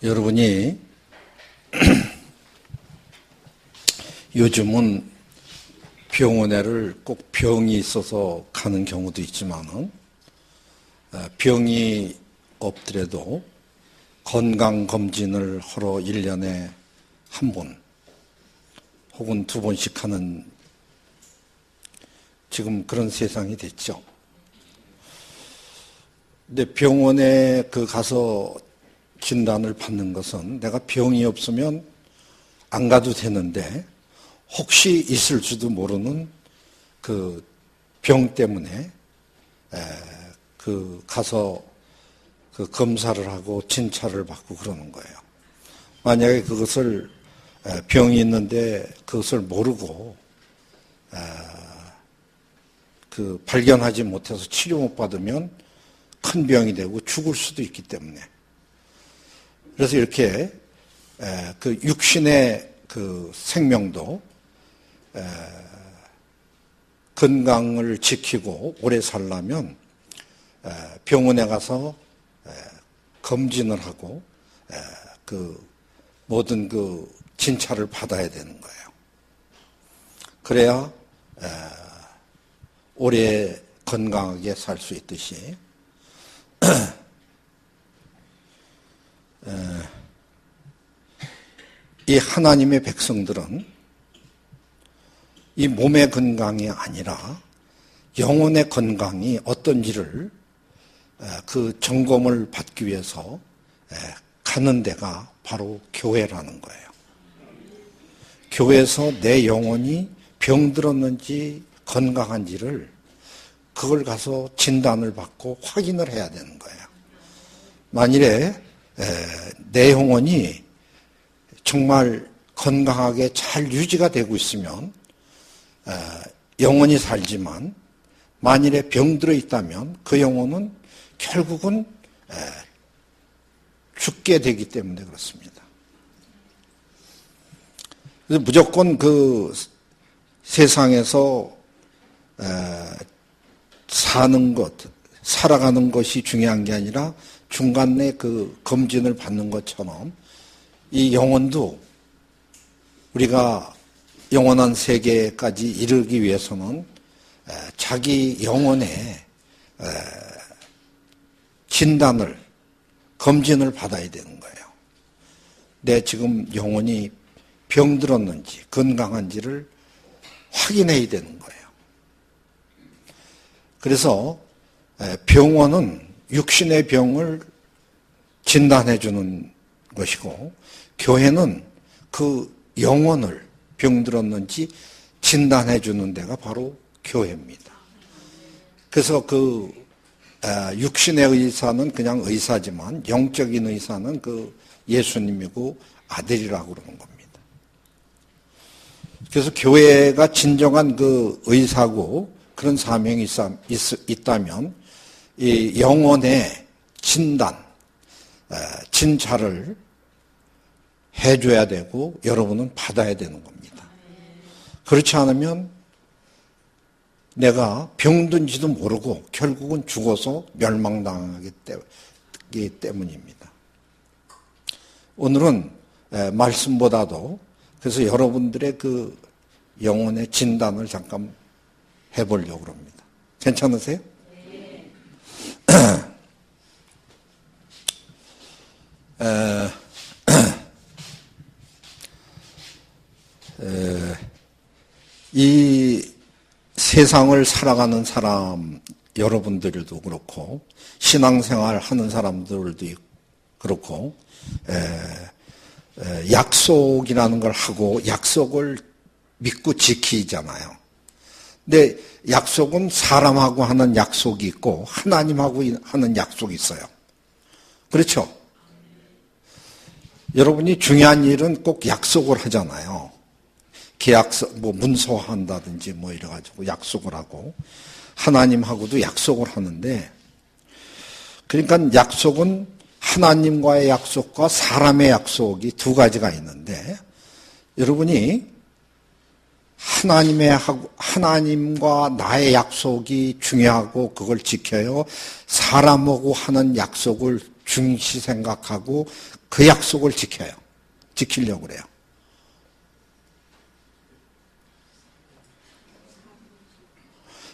여러분이 요즘은 병원에를 꼭 병이 있어서 가는 경우도 있지만은 병이 없더라도 건강검진을 하러 1년에 한 번 혹은 두 번씩 하는 지금 그런 세상이 됐죠. 근데 병원에 가서 진단을 받는 것은 내가 병이 없으면 안 가도 되는데 혹시 있을 수도 모르는 그 병 때문에 가서 검사를 하고 진찰을 받고 그러는 거예요. 만약에 그것을 병이 있는데 그것을 모르고 발견하지 못해서 치료 못 받으면 큰 병이 되고 죽을 수도 있기 때문에 그래서 이렇게 육신의 생명도 건강을 지키고 오래 살려면 병원에 가서 검진을 하고 모든 진찰을 받아야 되는 거예요. 그래야 오래 건강하게 살 수 있듯이 이 하나님의 백성들은 이 몸의 건강이 아니라 영혼의 건강이 어떤지를 점검을 받기 위해서 가는 데가 바로 교회라는 거예요. 교회에서 내 영혼이 병들었는지 건강한지를 그걸 가서 진단을 받고 확인을 해야 되는 거예요. 만일에 내 영혼이 정말 건강하게 잘 유지가 되고 있으면 영원히 살지만 만일에 병들어 있다면 그 영혼은 결국은 죽게 되기 때문에 그렇습니다. 그래서 무조건 세상에서 살아가는 것이 중요한 게 아니라 중간에 검진을 받는 것처럼 이 영혼도 우리가 영원한 세계까지 이르기 위해서는 자기 영혼의 검진을 받아야 되는 거예요. 내 지금 영혼이 병들었는지 건강한지를 확인해야 되는 거예요. 그래서 병원은 육신의 병을 진단해 주는 것이고 교회는 영혼을 병들었는지 진단해 주는 데가 바로 교회입니다. 그래서 육신의 의사는 그냥 의사지만 영적인 의사는 예수님이고 아들이라고 그러는 겁니다. 그래서 교회가 진정한 의사고 그런 사명이 있다면 이 영혼의 진찰을 해줘야 되고 여러분은 받아야 되는 겁니다. 그렇지 않으면 내가 병든지도 모르고 결국은 죽어서 멸망당하기 때문입니다. 오늘은 말씀보다도 그래서 여러분들의 영혼의 진단을 잠깐 해보려고 합니다. 괜찮으세요? 네. 이 세상을 살아가는 사람 여러분들도 그렇고 신앙생활 하는 사람들도 그렇고 약속이라는 걸 하고 약속을 믿고 지키잖아요. 근데 약속은 사람하고 하는 약속이 있고 하나님하고 하는 약속이 있어요. 그렇죠? 여러분이 중요한 일은 꼭 약속을 하잖아요. 계약서, 문서한다든지 이래가지고 약속을 하고, 하나님하고도 약속을 하는데, 그러니까 약속은 하나님과의 약속과 사람의 약속이 두 가지가 있는데, 여러분이 하나님과 나의 약속이 중요하고 그걸 지켜요. 사람하고 하는 약속을 중시 생각하고 그 약속을 지켜요. 지키려고 그래요.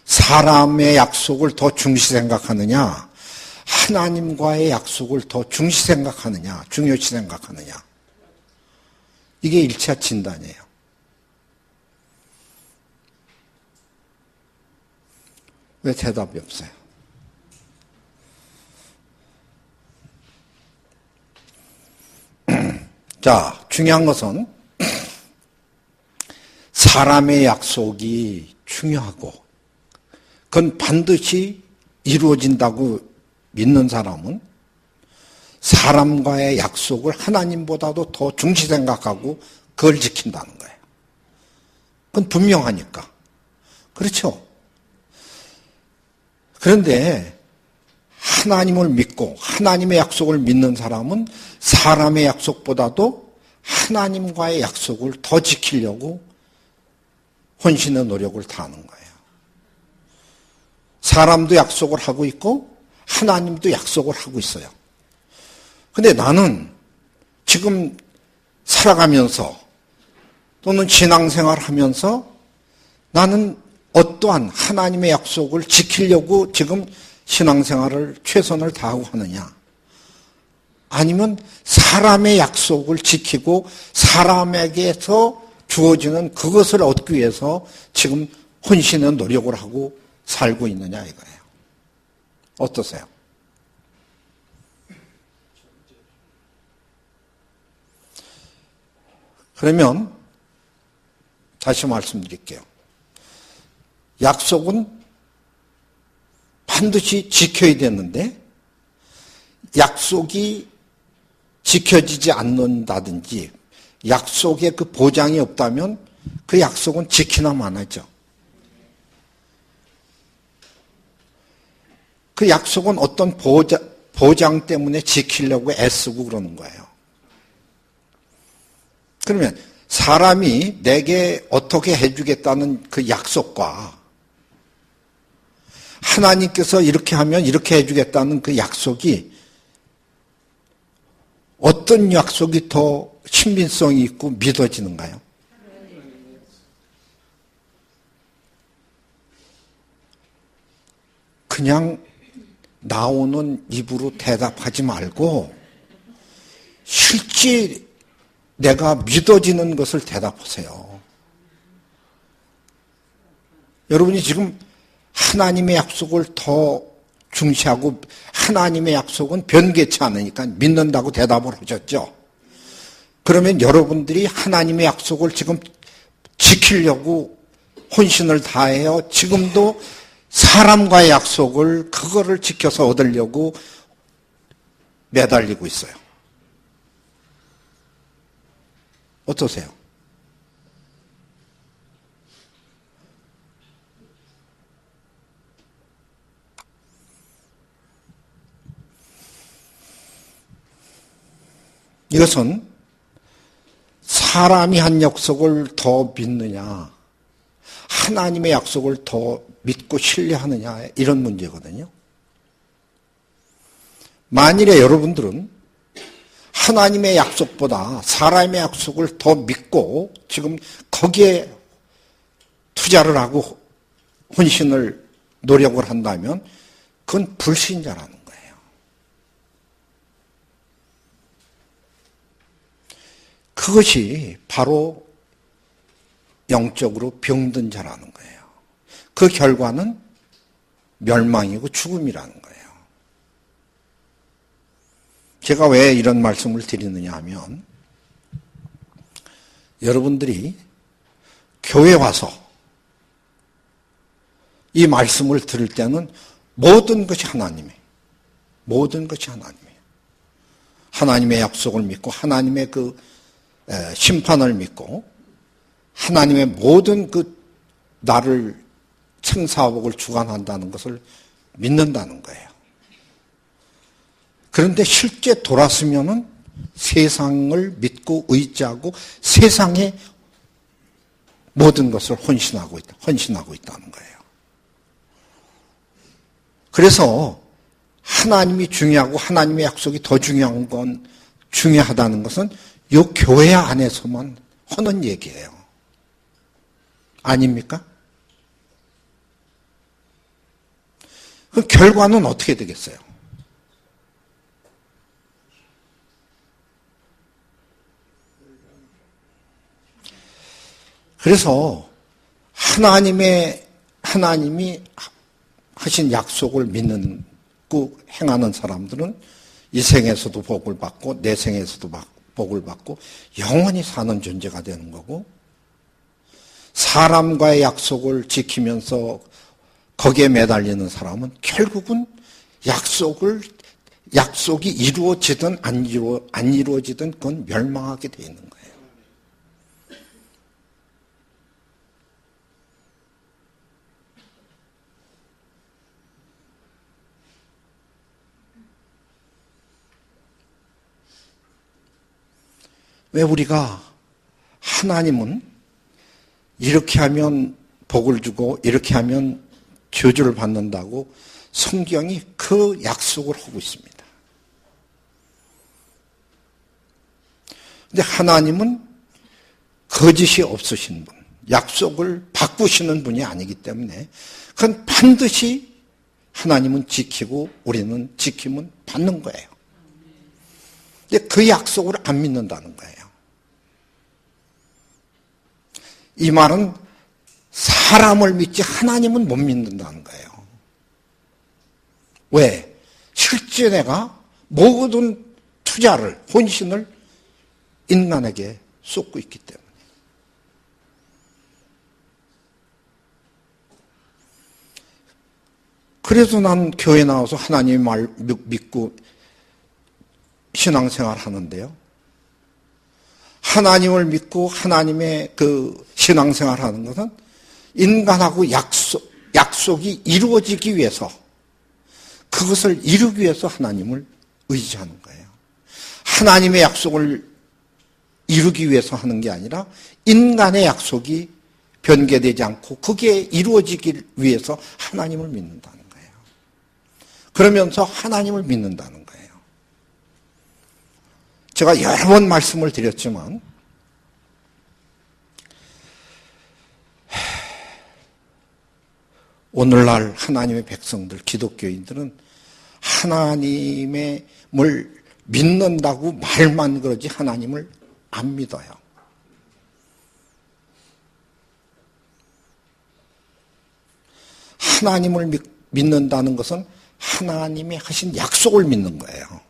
사람의 약속을 더 중시 생각하느냐, 하나님과의 약속을 더 중시 생각하느냐, 중요시 생각하느냐. 이게 1차 진단이에요. 왜 대답이 없어요? 자, 중요한 것은 사람의 약속이 중요하고 그건 반드시 이루어진다고 믿는 사람은 사람과의 약속을 하나님보다도 더 중시 생각하고 그걸 지킨다는 거예요. 그건 분명하니까. 그렇죠? 그런데 하나님을 믿고 하나님의 약속을 믿는 사람은 사람의 약속보다도 하나님과의 약속을 더 지키려고 혼신의 노력을 다하는 거예요. 사람도 약속을 하고 있고 하나님도 약속을 하고 있어요. 근데 나는 지금 살아가면서 또는 신앙생활을 하면서 나는 어떠한 하나님의 약속을 지키려고 지금 신앙생활을 최선을 다하고 하느냐? 아니면 사람의 약속을 지키고 사람에게서 주어지는 그것을 얻기 위해서 지금 혼신의 노력을 하고 살고 있느냐 이거예요. 어떠세요? 그러면 다시 말씀드릴게요. 약속은 반드시 지켜야 되는데 약속이 지켜지지 않는다든지 약속에 그 보장이 없다면 그 약속은 지키나 마나죠. 그 약속은 어떤 보장 때문에 지키려고 애쓰고 그러는 거예요. 그러면 사람이 내게 어떻게 해주겠다는 그 약속과 하나님께서 이렇게 하면 이렇게 해주겠다는 그 약속이 어떤 약속이 더 신빙성이 있고 믿어지는가요? 그냥 나오는 입으로 대답하지 말고 실제 내가 믿어지는 것을 대답하세요. 여러분이 지금 하나님의 약속을 더 중시하고 하나님의 약속은 변개치 않으니까 믿는다고 대답을 하셨죠. 그러면 여러분들이 하나님의 약속을 지금 지키려고 혼신을 다해요. 지금도 사람과의 약속을 그거를 지켜서 얻으려고 매달리고 있어요. 어떠세요? 이것은 사람이 한 약속을 더 믿느냐, 하나님의 약속을 더 믿고 신뢰하느냐, 이런 문제거든요. 만일에 여러분들은 하나님의 약속보다 사람의 약속을 더 믿고 지금 거기에 투자를 하고 혼신을 노력을 한다면 그건 불신자라는 거예요. 그것이 바로 영적으로 병든 자라는 거예요. 그 결과는 멸망이고 죽음이라는 거예요. 제가 왜 이런 말씀을 드리느냐 하면 여러분들이 교회 와서 이 말씀을 들을 때는 모든 것이 하나님이에요. 모든 것이 하나님이에요. 하나님의 약속을 믿고 하나님의 그 심판을 믿고 하나님의 모든 그 나를 생사복을 주관한다는 것을 믿는다는 거예요. 그런데 실제 돌았으면은 세상을 믿고 의지하고 세상에 모든 것을 헌신하고 있다는 거예요. 그래서 하나님이 중요하고 하나님의 약속이 더 중요하다는 것은 이 교회 안에서만 하는 얘기예요. 아닙니까? 그 결과는 어떻게 되겠어요? 그래서 하나님이 하신 약속을 믿고 행하는 사람들은 이 생에서도 복을 받고 내 생에서도 복을 받고 영원히 사는 존재가 되는 거고, 사람과의 약속을 지키면서 거기에 매달리는 사람은 결국은 약속이 이루어지든 안 이루어지든 그건 멸망하게 돼 있는 거예요. 왜 우리가 하나님은 이렇게 하면 복을 주고 이렇게 하면 저주를 받는다고 성경이 그 약속을 하고 있습니다. 근데 하나님은 거짓이 없으신 분, 약속을 바꾸시는 분이 아니기 때문에 그건 반드시 하나님은 지키고 우리는 지킴은 받는 거예요. 근데 그 약속을 안 믿는다는 거예요. 이 말은 사람을 믿지 하나님은 못 믿는다는 거예요. 왜? 실제 내가 모든 투자를, 혼신을 인간에게 쏟고 있기 때문에. 그래서 난 교회 나와서 하나님의 말 믿고 신앙생활 하는데요. 하나님을 믿고 하나님의 그 신앙생활 하는 것은 인간하고 약속이 이루어지기 위해서, 그것을 이루기 위해서 하나님을 의지하는 거예요. 하나님의 약속을 이루기 위해서 하는 게 아니라 인간의 약속이 변개되지 않고 그게 이루어지기 위해서 하나님을 믿는다는 거예요. 그러면서 하나님을 믿는다는 거예요. 제가 여러 번 말씀을 드렸지만 오늘날 하나님의 백성들, 기독교인들은 하나님을 믿는다고 말만 그러지 하나님을 안 믿어요. 하나님을 믿는다는 것은 하나님이 하신 약속을 믿는 거예요.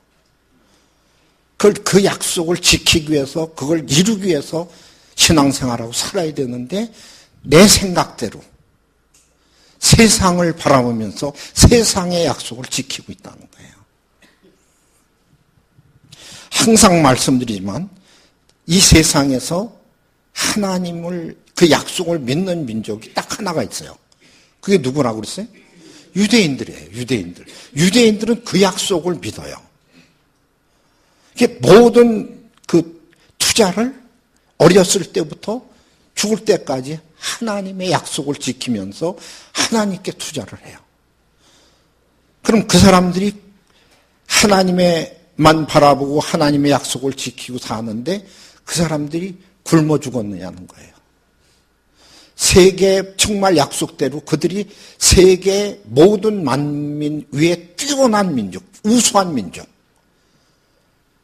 그 약속을 지키기 위해서, 그걸 이루기 위해서 신앙생활하고 살아야 되는데 내 생각대로 세상을 바라보면서 세상의 약속을 지키고 있다는 거예요. 항상 말씀드리지만 이 세상에서 하나님을, 그 약속을 믿는 민족이 딱 하나가 있어요. 그게 누구라고 그랬어요? 유대인들이에요. 유대인들은 그 약속을 믿어요. 이게 모든 그 투자를 어렸을 때부터 죽을 때까지 하나님의 약속을 지키면서 하나님께 투자를 해요. 그럼 그 사람들이 하나님만 바라보고 하나님의 약속을 지키고 사는데 그 사람들이 굶어 죽었느냐는 거예요. 세계 정말 약속대로 그들이 세계 모든 만민 위에 뛰어난 민족, 우수한 민족,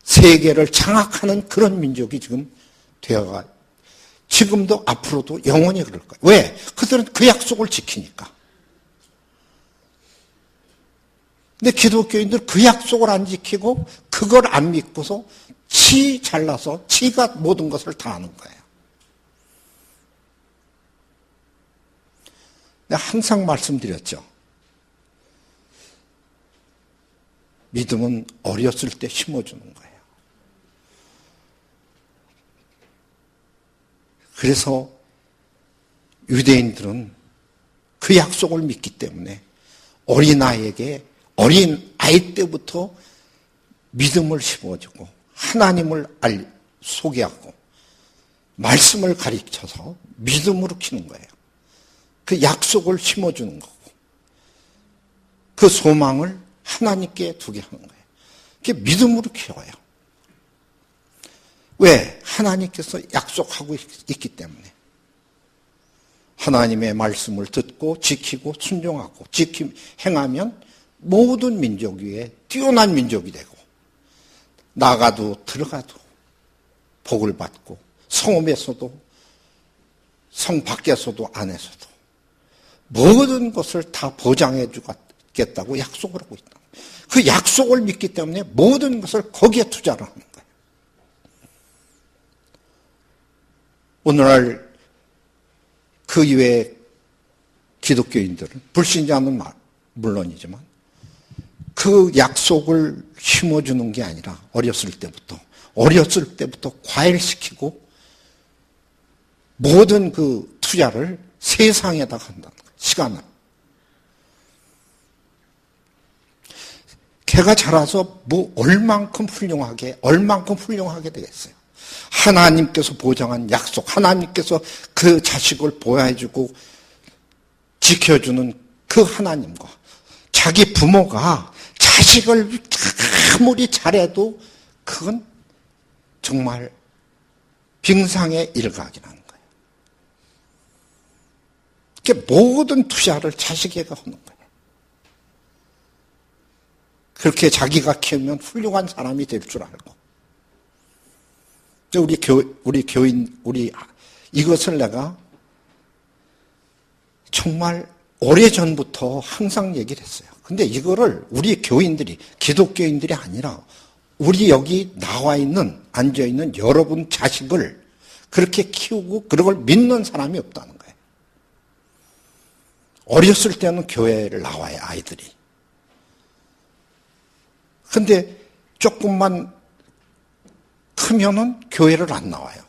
세계를 장악하는 그런 민족이 지금 되어가, 지금도 앞으로도 영원히 그럴 거예요. 왜? 그들은 그 약속을 지키니까. 근데 기독교인들 그 약속을 안 지키고 그걸 안 믿고서 지 잘나서 지가 모든 것을 다 하는 거예요. 내가 항상 말씀드렸죠. 믿음은 어렸을 때 심어주는 거예요. 그래서 유대인들은 그 약속을 믿기 때문에 어린아이에게 어린 아이 때부터 믿음을 심어주고 하나님을 소개하고 말씀을 가르쳐서 믿음으로 키우는 거예요. 그 약속을 심어주는 거고 그 소망을 하나님께 두게 하는 거예요. 그게 믿음으로 키워요. 왜? 하나님께서 약속하고 있기 때문에. 하나님의 말씀을 듣고 지키고 순종하고 행하면 모든 민족 위에 뛰어난 민족이 되고 나가도 들어가도 복을 받고 성읍에서도 성 밖에서도 안에서도 모든 것을 다 보장해 주겠다고 약속을 하고 있다. 그 약속을 믿기 때문에 모든 것을 거기에 투자를 하는 거예요. 오늘날 그 이외의 기독교인들은 불신자는 물론이지만 그 약속을 심어주는 게 아니라 어렸을 때부터 과일시키고 모든 그 투자를 세상에다 한다는 거예요. 시간을. 걔가 자라서 얼만큼 훌륭하게 되겠어요. 하나님께서 보장한 약속, 하나님께서 그 자식을 보호해주고 지켜주는 그 하나님과 자기 부모가 자식을 아무리 잘해도 그건 정말 빙상의 일각이라는 거예요. 그게 모든 투자를 자식에게 하는 거예요. 그렇게 자기가 키우면 훌륭한 사람이 될 줄 알고. 이것을 내가 정말 오래전부터 항상 얘기를 했어요. 근데 이거를 우리 교인들이, 기독교인들이 아니라 우리 여기 앉아있는 여러분 자식을 그렇게 키우고 그런 걸 믿는 사람이 없다는 거예요. 어렸을 때는 교회를 나와요, 아이들이. 근데 조금만 크면은 교회를 안 나와요.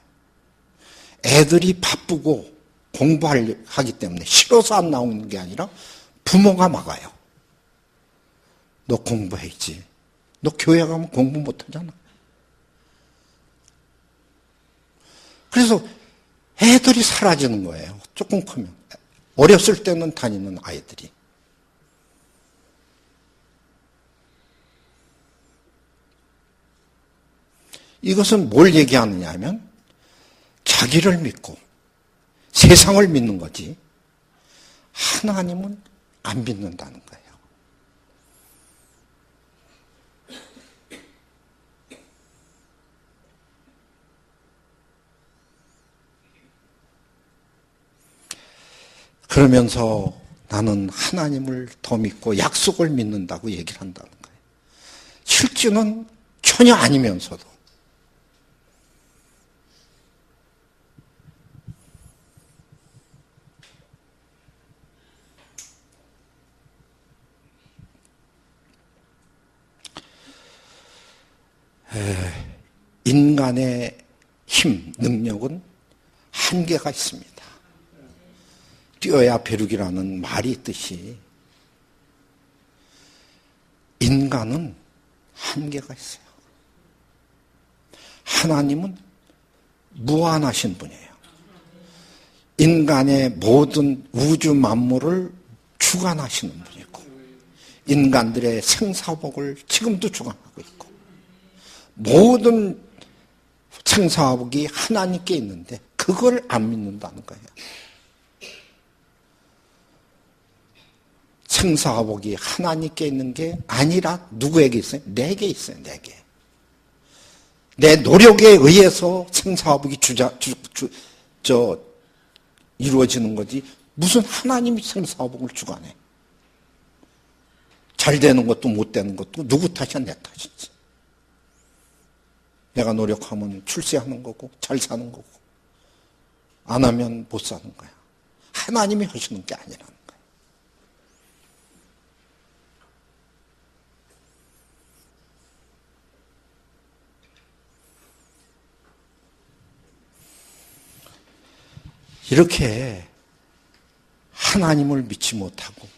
애들이 바쁘고 공부하기 때문에 싫어서 안 나오는 게 아니라 부모가 막아요. 너 공부해야지. 너 교회 가면 공부 못하잖아. 그래서 애들이 사라지는 거예요. 조금 크면. 어렸을 때는 다니는 아이들이. 이것은 뭘 얘기하느냐 하면 자기를 믿고 세상을 믿는 거지 하나님은 안 믿는다는 거예요. 그러면서 나는 하나님을 더 믿고 약속을 믿는다고 얘기를 한다는 거예요. 실제는 전혀 아니면서도. 인간의 힘, 능력은 한계가 있습니다. 뛰어야 벼룩이라는 말이 있듯이 인간은 한계가 있어요. 하나님은 무한하신 분이에요. 인간의 모든 우주 만물을 주관하시는 분이고 인간들의 생사복을 지금도 주관하고 있고 모든 생사복이 하나님께 있는데 그걸 안 믿는다는 거예요. 생사복이 하나님께 있는 게 아니라 누구에게 있어요? 내게 있어요. 내게. 내 노력에 의해서 생사복이 이루어지는 거지 무슨 하나님이 생사복을 주관해. 잘 되는 것도 못 되는 것도 누구 탓이야? 내 탓이지. 내가 노력하면 출세하는 거고 잘 사는 거고 안 하면 못 사는 거야. 하나님이 하시는 게 아니라는 거야. 이렇게 하나님을 믿지 못하고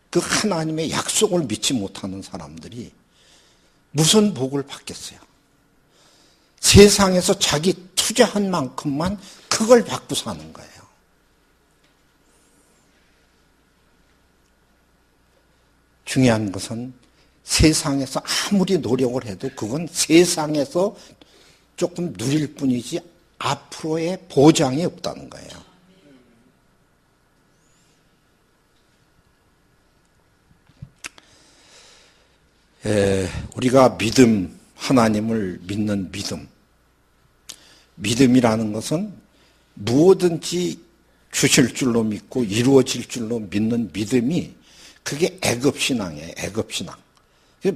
그 하나님의 약속을 믿지 못하는 사람들이 무슨 복을 받겠어요? 세상에서 자기 투자한 만큼만 그걸 받고 사는 거예요. 중요한 것은 세상에서 아무리 노력을 해도 그건 세상에서 조금 누릴 뿐이지 앞으로의 보장이 없다는 거예요. 우리가 믿음, 하나님을 믿는 믿음. 믿음이라는 것은 무엇든지 주실 줄로 믿고 이루어질 줄로 믿는 믿음이 그게 애급신앙이에요. 애급신앙.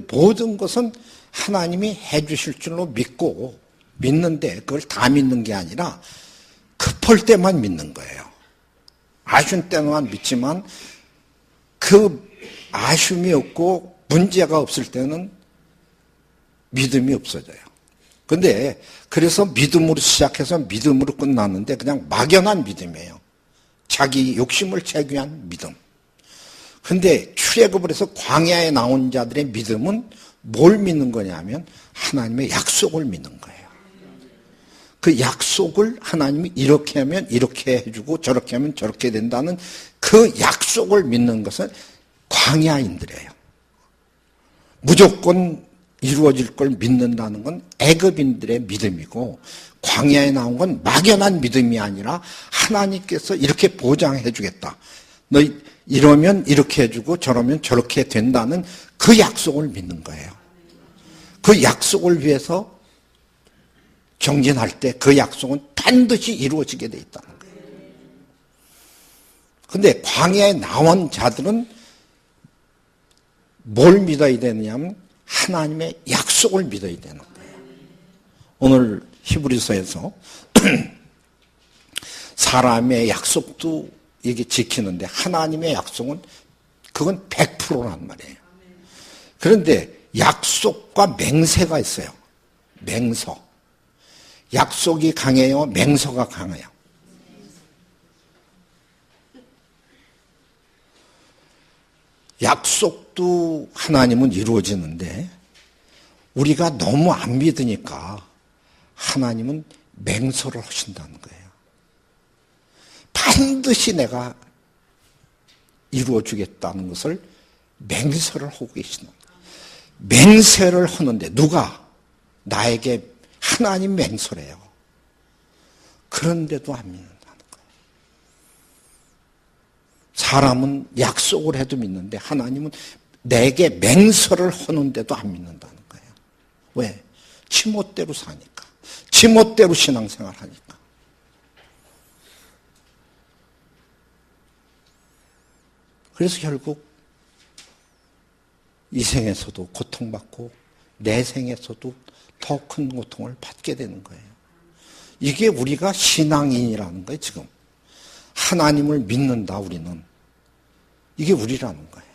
모든 것은 하나님이 해주실 줄로 믿고 믿는데 그걸 다 믿는 게 아니라 급할 때만 믿는 거예요. 아쉬운 때만 믿지만 그 아쉬움이 없고 문제가 없을 때는 믿음이 없어져요. 근데 그래서 믿음으로 시작해서 믿음으로 끝났는데 그냥 막연한 믿음이에요. 자기 욕심을 제기한 믿음. 근데 출애굽을 해서 광야에 나온 자들의 믿음은 뭘 믿는 거냐면 하나님의 약속을 믿는 거예요. 그 약속을 하나님이 이렇게 하면 이렇게 해주고 저렇게 하면 저렇게 된다는 그 약속을 믿는 것은 광야인들이에요. 무조건 이루어질 걸 믿는다는 건 애굽인들의 믿음이고 광야에 나온 건 막연한 믿음이 아니라 하나님께서 이렇게 보장해 주겠다. 너 이러면 이렇게 해주고 저러면 저렇게 된다는 그 약속을 믿는 거예요. 그 약속을 위해서 정진할 때 그 약속은 반드시 이루어지게 돼 있다는 거예요. 그런데 광야에 나온 자들은 뭘 믿어야 되느냐면 하나님의 약속을 믿어야 되는 거예요. 오늘 히브리서에서 사람의 약속도 이게 지키는데 하나님의 약속은 그건 100%란 말이에요. 그런데 약속과 맹세가 있어요. 맹서. 약속이 강해요? 맹서가 강해요? 약속도 하나님은 이루어지는데 우리가 너무 안 믿으니까 하나님은 맹서를 하신다는 거예요. 반드시 내가 이루어주겠다는 것을 맹세를 하고 계시는 거예요. 맹세를 하는데 누가? 나에게 하나님 맹세래요. 그런데도 안 믿는다는 거예요. 사람은 약속을 해도 믿는데 하나님은 내게 맹세를 하는데도 안 믿는다는 거예요. 왜? 지멋대로 사니까. 지멋대로 신앙생활 하니까. 그래서 결국 이 생에서도 고통받고 내 생에서도 더 큰 고통을 받게 되는 거예요. 이게 우리가 신앙인이라는 거예요, 지금. 하나님을 믿는다, 우리는. 이게 우리라는 거예요.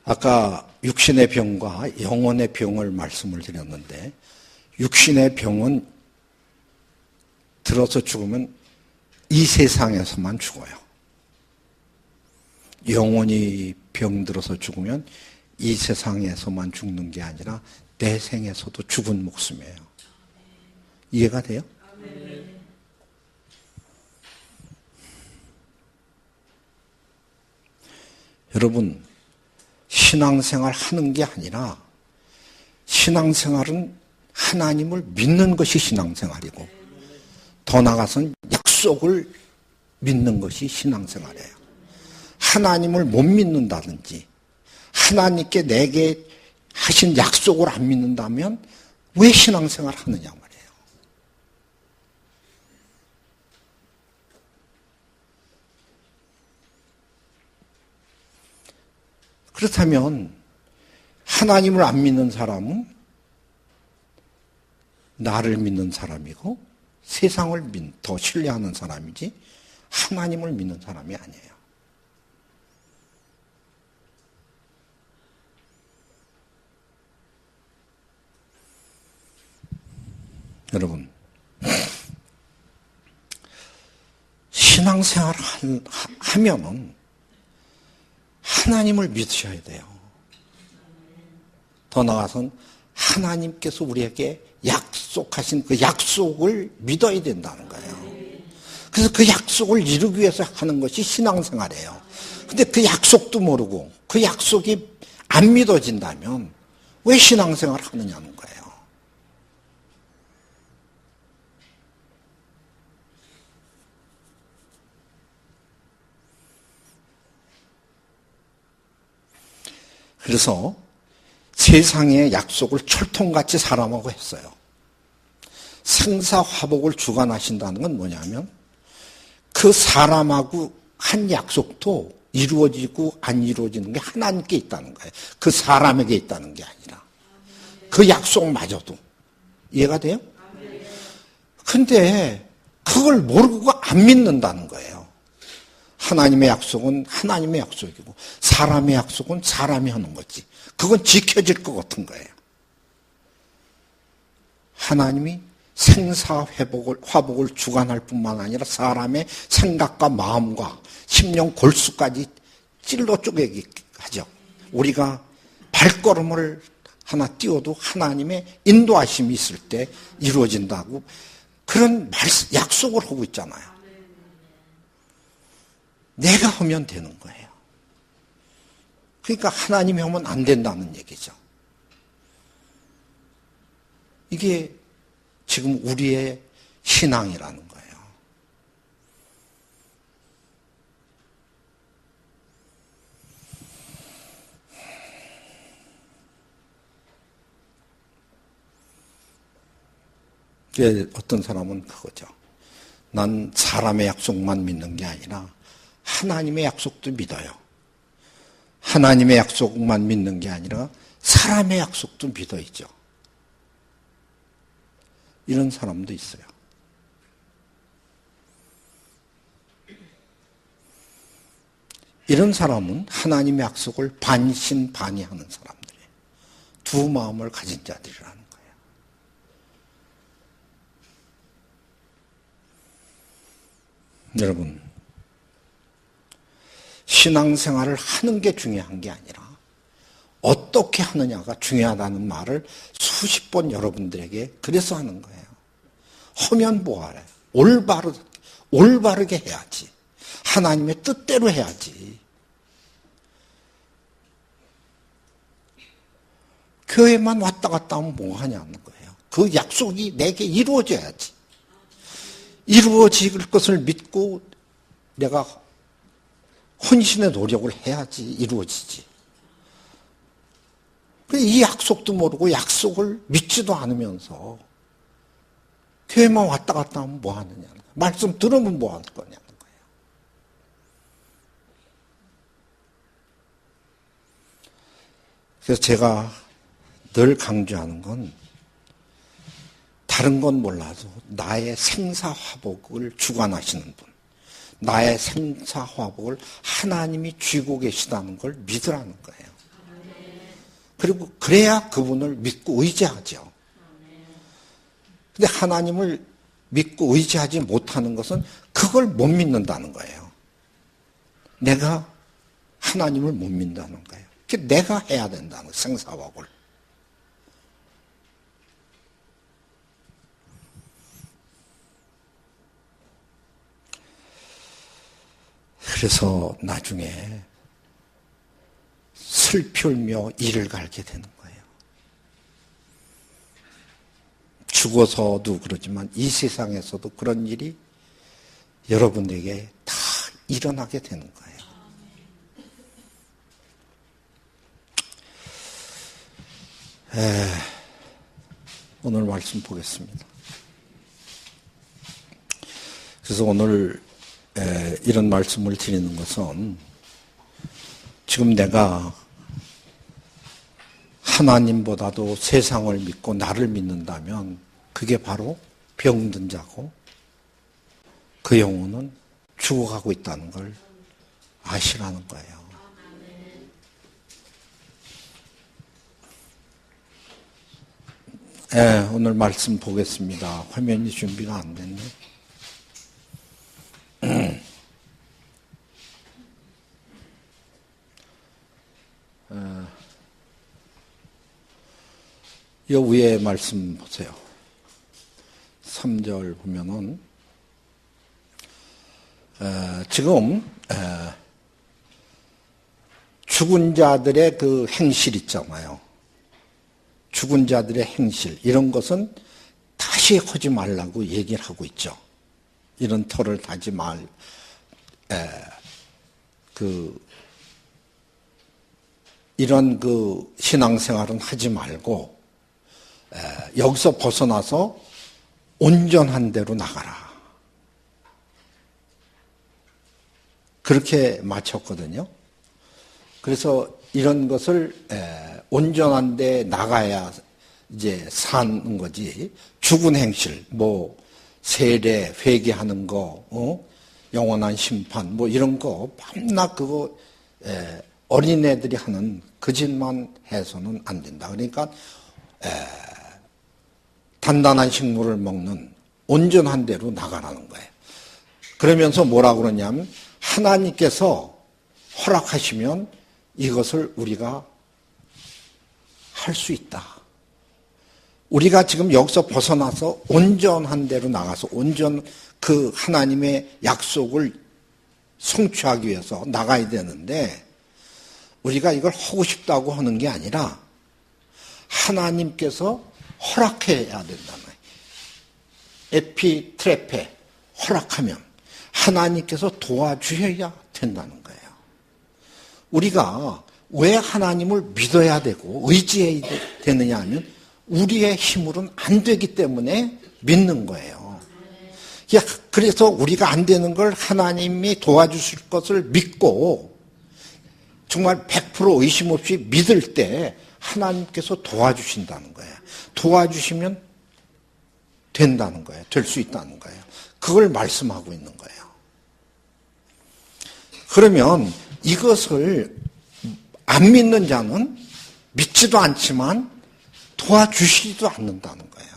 아까 육신의 병과 영혼의 병을 말씀을 드렸는데 육신의 병은 들어서 죽으면 이 세상에서만 죽어요. 영혼이 병들어서 죽으면 이 세상에서만 죽는 게 아니라 내생에서도 죽은 목숨이에요. 이해가 돼요? 여러분, 신앙생활 하는 게 아니라 신앙생활은 하나님을 믿는 것이 신앙생활이고 더 나아가서는 약속을 믿는 것이 신앙생활이에요. 하나님을 못 믿는다든지 하나님께 내게 하신 약속을 안 믿는다면 왜 신앙생활 하느냐 말이에요. 그렇다면 하나님을 안 믿는 사람은 나를 믿는 사람이고 세상을 더 신뢰하는 사람이지 하나님을 믿는 사람이 아니에요. 여러분, 신앙생활을 하면은 하나님을 믿으셔야 돼요. 더 나아가서는 하나님께서 우리에게 약속하신 그 약속을 믿어야 된다는 거예요. 그래서 그 약속을 이루기 위해서 하는 것이 신앙생활이에요. 근데 그 약속도 모르고 그 약속이 안 믿어진다면 왜 신앙생활을 하느냐는 거예요. 그래서 세상의 약속을 철통같이 사람하고 했어요. 생사화복을 주관하신다는 건 뭐냐면 그 사람하고 한 약속도 이루어지고 안 이루어지는 게 하나님께 있다는 거예요. 그 사람에게 있다는 게 아니라 그 약속마저도. 이해가 돼요? 근데 그걸 모르고 안 믿는다는 거예요. 하나님의 약속은 하나님의 약속이고 사람의 약속은 사람이 하는 거지. 그건 지켜질 것 같은 거예요. 하나님이 화복을 주관할 뿐만 아니라 사람의 생각과 마음과 심령 골수까지 찔러 쪼개게 하죠. 우리가 발걸음을 하나 띄워도 하나님의 인도하심이 있을 때 이루어진다고 그런 약속을 하고 있잖아요. 내가 하면 되는 거예요. 그러니까 하나님이 하면 안 된다는 얘기죠. 이게 지금 우리의 신앙이라는 거예요. 어떤 사람은 그거죠. 난 사람의 약속만 믿는 게 아니라 하나님의 약속도 믿어요. 하나님의 약속만 믿는 게 아니라 사람의 약속도 믿어야죠. 이런 사람도 있어요. 이런 사람은 하나님의 약속을 반신반의하는 사람들이에요. 두 마음을 가진 자들이라는 거예요. 여러분, 신앙생활을 하는 게 중요한 게 아니라 어떻게 하느냐가 중요하다는 말을 수십 번 여러분들에게 그래서 하는 거예요. 하면 뭐하래? 올바르게 해야지. 하나님의 뜻대로 해야지. 교회만 왔다 갔다 하면 뭐 하냐는 거예요. 그 약속이 내게 이루어져야지. 이루어질 것을 믿고 내가 헌신의 노력을 해야지 이루어지지. 이 약속도 모르고 약속을 믿지도 않으면서 교회만 왔다 갔다 하면 뭐 하느냐는 거예요. 말씀 들으면 뭐 하는 거냐는 거예요. 그래서 제가 늘 강조하는 건 다른 건 몰라도 나의 생사화복을 주관하시는 분, 나의 생사화복을 하나님이 쥐고 계시다는 걸 믿으라는 거예요. 그리고 그래야 그분을 믿고 의지하죠. 근데 하나님을 믿고 의지하지 못하는 것은 그걸 못 믿는다는 거예요. 내가 하나님을 못 믿는다는 거예요. 내가 해야 된다는 거예요. 생사화복을. 그래서 나중에 슬피울며 이를 갈게 되는 거예요. 죽어서도 그러지만 이 세상에서도 그런 일이 여러분에게 다 일어나게 되는 거예요. 오늘 말씀 보겠습니다. 그래서 오늘 이런 말씀을 드리는 것은 지금 내가 하나님보다도 세상을 믿고 나를 믿는다면 그게 바로 병든 자고 그 영혼은 죽어가고 있다는 걸 아시라는 거예요. 오늘 말씀 보겠습니다. 화면이 준비가 안 됐네. 이 위에 말씀 보세요. 3절 보면은 지금 죽은 자들의 그 행실 있잖아요. 죽은 자들의 행실 이런 것은 다시 하지 말라고 얘기를 하고 있죠. 이런 터를 다지 이런 그 신앙생활은 하지 말고 여기서 벗어나서 온전한 데로 나가라. 그렇게 마쳤거든요. 그래서 이런 것을 온전한 데 나가야 이제 사는 거지. 죽은 행실, 뭐 세례, 회개하는 거, 영원한 심판, 뭐 이런 거 밤낮 그거 어린애들이 하는 그 짓만 해서는 안 된다. 그러니까 단단한 식물을 먹는 온전한 데로 나가라는 거예요. 그러면서 뭐라고 그러냐면 하나님께서 허락하시면 이것을 우리가 할 수 있다. 우리가 지금 여기서 벗어나서 온전한 데로 나가서 그 하나님의 약속을 성취하기 위해서 나가야 되는데 우리가 이걸 하고 싶다고 하는 게 아니라 하나님께서 허락해야 된다는 거예요. 에피트레페 허락하면 하나님께서 도와주셔야 된다는 거예요. 우리가 왜 하나님을 믿어야 되고 의지해야 되느냐 하면 우리의 힘으로는 안 되기 때문에 믿는 거예요. 그래서 우리가 안 되는 걸 하나님이 도와주실 것을 믿고 정말 100% 의심 없이 믿을 때 하나님께서 도와주신다는 거예요. 도와주시면 된다는 거예요. 될 수 있다는 거예요. 그걸 말씀하고 있는 거예요. 그러면 이것을 안 믿는 자는 믿지도 않지만 도와주시지도 않는다는 거예요.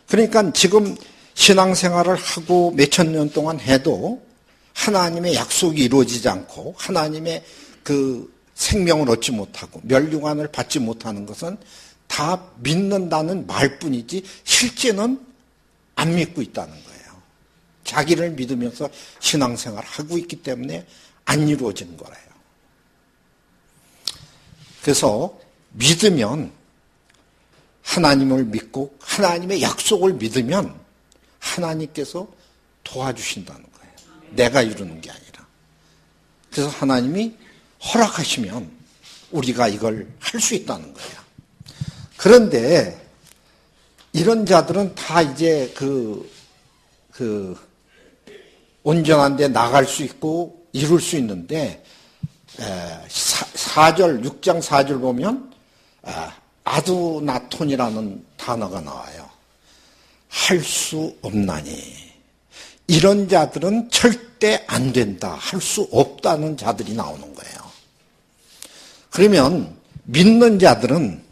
그러니까 지금 신앙생활을 하고 몇천 년 동안 해도 하나님의 약속이 이루어지지 않고 하나님의 그 생명을 얻지 못하고 멸류관을 받지 못하는 것은 다 믿는다는 말뿐이지 실제는 안 믿고 있다는 거예요. 자기를 믿으면서 신앙생활을 하고 있기 때문에 안 이루어지는 거예요. 그래서 믿으면 하나님을 믿고 하나님의 약속을 믿으면 하나님께서 도와주신다는 거예요. 내가 이루는 게 아니라. 그래서 하나님이 허락하시면 우리가 이걸 할 수 있다는 거예요. 그런데 이런 자들은 다 이제 온전한 데 나갈 수 있고 이룰 수 있는데 6장 4절 보면 아두나톤이라는 단어가 나와요. 할 수 없나니. 이런 자들은 절대 안 된다. 할 수 없다는 자들이 나오는 거예요. 그러면 믿는 자들은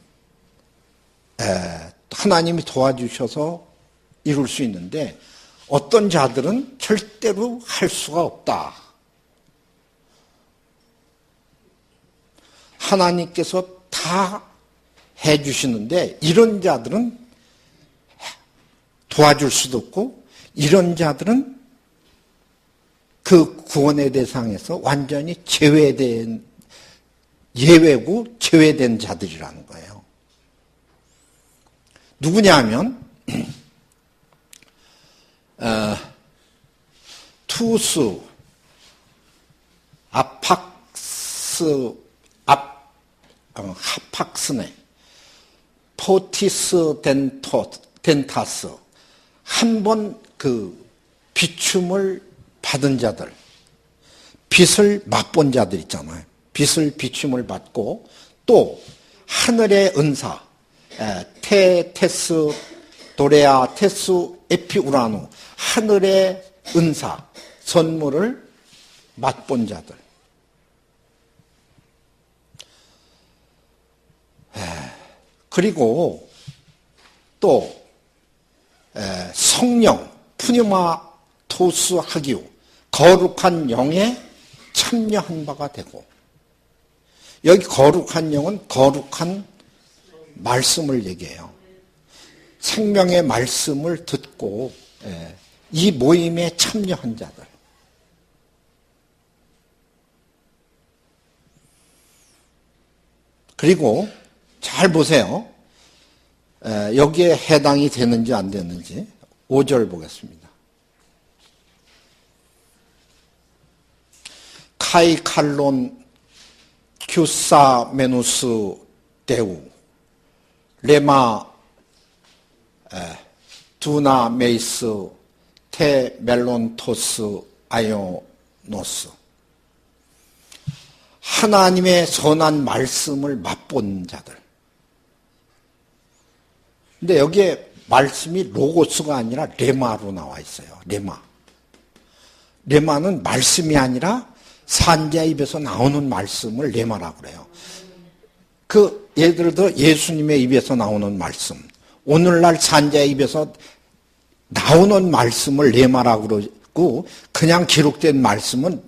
하나님이 도와주셔서 이룰 수 있는데 어떤 자들은 절대로 할 수가 없다. 하나님께서 다 해주시는데 이런 자들은 도와줄 수도 없고 이런 자들은 그 구원의 대상에서 완전히 예외고 제외된 자들이라는 거예요. 누구냐 하면 투수, 하팍스네, 포티스 덴타스, 한 번 그 비춤을 받은 자들, 빛을 맛본 자들 있잖아요. 빛을 비춤을 받고 또 하늘의 은사, 테스 도레아 테스 에피우라누, 하늘의 은사, 선물을 맛본 자들. 그리고 또 성령, 푸뉴마토스 하기우, 거룩한 영에 참여한 바가 되고, 여기 거룩한 영은 거룩한 말씀을 얘기해요. 생명의 말씀을 듣고 이 모임에 참여한 자들. 그리고 잘 보세요. 여기에 해당이 되는지 안 되는지 5절 보겠습니다. 카이칼론 큐사메누스 데우 레마 두나메이스 테멜론토스 아이오노스. 하나님의 선한 말씀을 맛본 자들. 근데 여기에 말씀이 로고스가 아니라 레마로 나와 있어요. 레마. 레마는 말씀이 아니라 산자 입에서 나오는 말씀을 레마라고 그래요. 예를 들어 예수님의 입에서 나오는 말씀, 오늘날 산자의 입에서 나오는 말씀을 레마라고 그러고 그냥 기록된 말씀은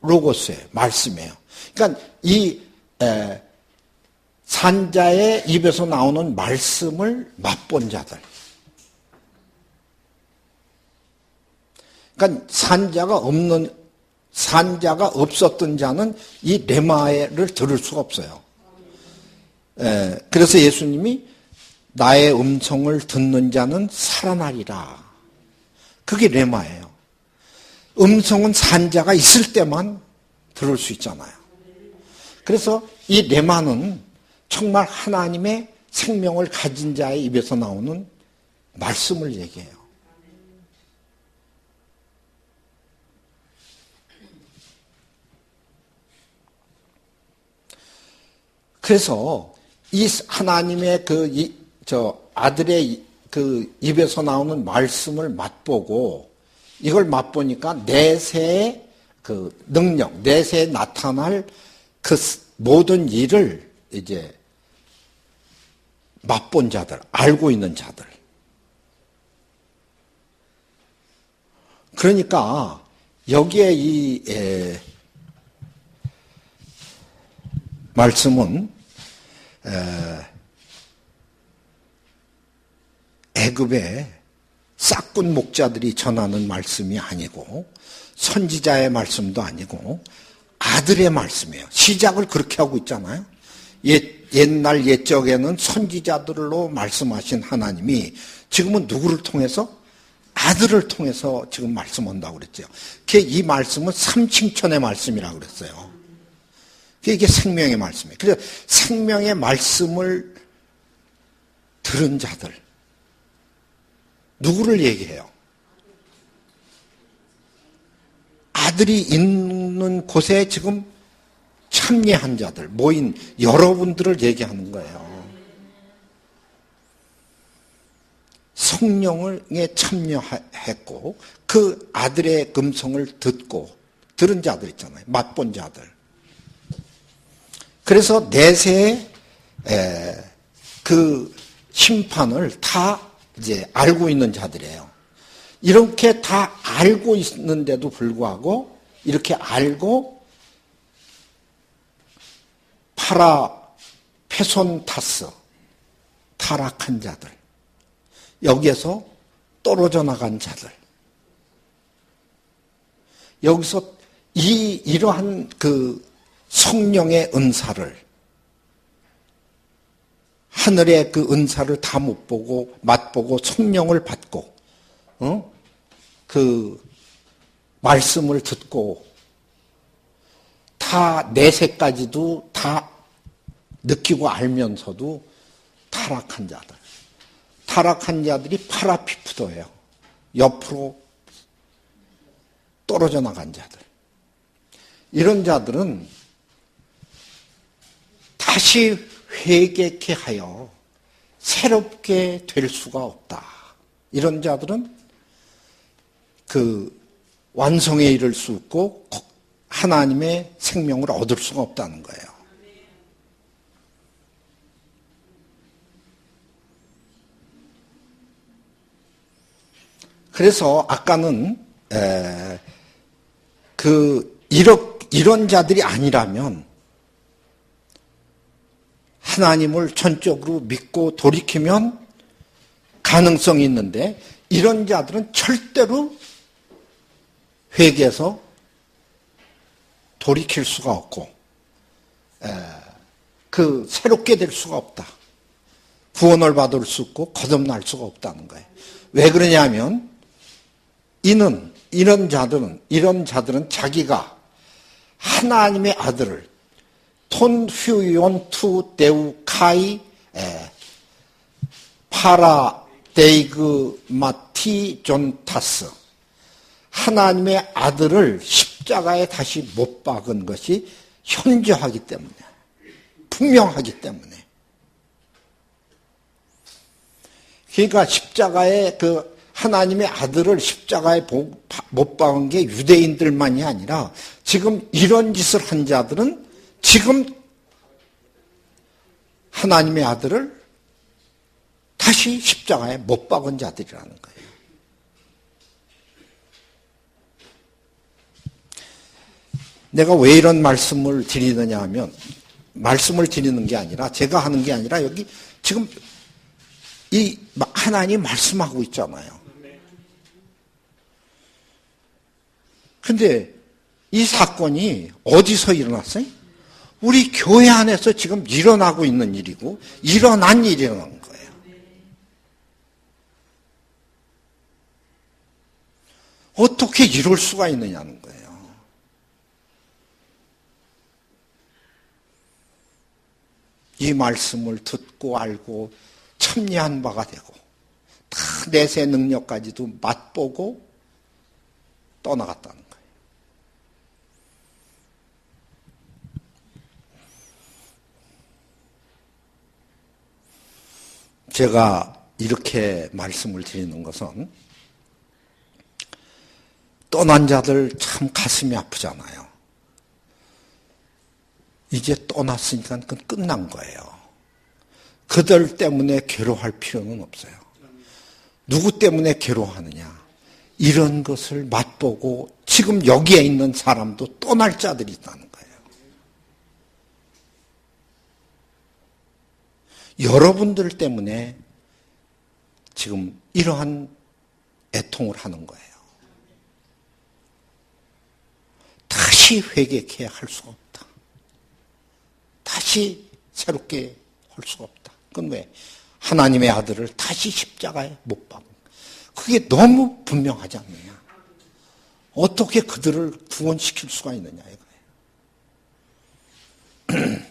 로고스예요. 말씀이에요. 그러니까 이 산자의 입에서 나오는 말씀을 맛본 자들. 그러니까 산자가 없었던 자는 이 레마를 들을 수가 없어요. 그래서 예수님이 나의 음성을 듣는 자는 살아나리라. 그게 레마예요. 음성은 산자가 있을 때만 들을 수 있잖아요. 그래서 이 레마는 정말 하나님의 생명을 가진 자의 입에서 나오는 말씀을 얘기해요. 그래서 이 하나님의 아들의 그 입에서 나오는 말씀을 맛보고 이걸 맛보니까 내세의 그 능력, 내세에 나타날 그 모든 일을 이제 맛본 자들, 알고 있는 자들. 그러니까 여기에 이 말씀은 애굽의 싹군 목자들이 전하는 말씀이 아니고 선지자의 말씀도 아니고 아들의 말씀이에요. 시작을 그렇게 하고 있잖아요. 옛날 옛적에는 선지자들로 말씀하신 하나님이 지금은 누구를 통해서? 아들을 통해서 지금 말씀한다고 그랬죠. 이 말씀은 삼층천의 말씀이라고 그랬어요. 이게 생명의 말씀이에요. 그래서 생명의 말씀을 들은 자들. 누구를 얘기해요? 아들이 있는 곳에 지금 참여한 자들, 모인 여러분들을 얘기하는 거예요. 성령에 참여했고 그 아들의 음성을 들은 자들 있잖아요. 맛본 자들. 그래서 내세의 그 심판을 다 이제 알고 있는 자들이에요. 이렇게 다 알고 있는데도 불구하고 이렇게 알고 페손타스 타락한 자들, 여기에서 떨어져 나간 자들, 여기서 이러한 그 성령의 은사를, 하늘의 그 은사를 다 못 보고 맛보고 성령을 받고 그 말씀을 듣고 다 내세까지도 다 느끼고 알면서도 타락한 자들. 타락한 자들이 파라피프도예요. 옆으로 떨어져 나간 자들. 이런 자들은 다시 회개케 하여 새롭게 될 수가 없다. 이런 자들은 그 완성에 이를 수 없고 하나님의 생명을 얻을 수가 없다는 거예요. 그래서 아까는 이런 자들이 아니라면 하나님을 전적으로 믿고 돌이키면 가능성이 있는데 이런 자들은 절대로 회개해서 돌이킬 수가 없고 새롭게 될 수가 없다. 구원을 받을 수 없고 거듭날 수가 없다는 거예요. 왜 그러냐면 이런 자들은 자기가 하나님의 아들을 톤 휴yon 투 데우 카이 파라 데이그 마티 존타스 하나님의 아들을 십자가에 다시 못 박은 것이 현저하기 때문에 분명하기 때문에 그러니까 십자가에 하나님의 아들을 십자가에 못 박은 게 유대인들만이 아니라 지금 이런 짓을 한 자들은 지금 하나님의 아들을 다시 십자가에 못 박은 자들이라는 거예요. 내가 왜 이런 말씀을 드리느냐 하면 말씀을 드리는 게 아니라 제가 하는 게 아니라 여기 지금 이 하나님 말씀하고 있잖아요. 근데 이 사건이 어디서 일어났어요? 우리 교회 안에서 지금 일어나고 있는 일이고 일어난 일이라는 거예요. 어떻게 이럴 수가 있느냐는 거예요. 이 말씀을 듣고 알고 참여한 바가 되고 다 내세 능력까지도 맛보고 떠나갔다는 거예요. 제가 이렇게 말씀을 드리는 것은 떠난 자들 참 가슴이 아프잖아요. 이제 떠났으니까 그건 끝난 거예요. 그들 때문에 괴로워할 필요는 없어요. 누구 때문에 괴로워하느냐? 이런 것을 맛보고 지금 여기에 있는 사람도 떠날 자들이 있다는 거예요. 여러분들 때문에 지금 이러한 애통을 하는 거예요. 다시 회개해야 할 수가 없다. 다시 새롭게 할 수가 없다. 그건 왜? 하나님의 아들을 다시 십자가에 못 박은. 그게 너무 분명하지 않느냐. 어떻게 그들을 구원시킬 수가 있느냐 이거예요.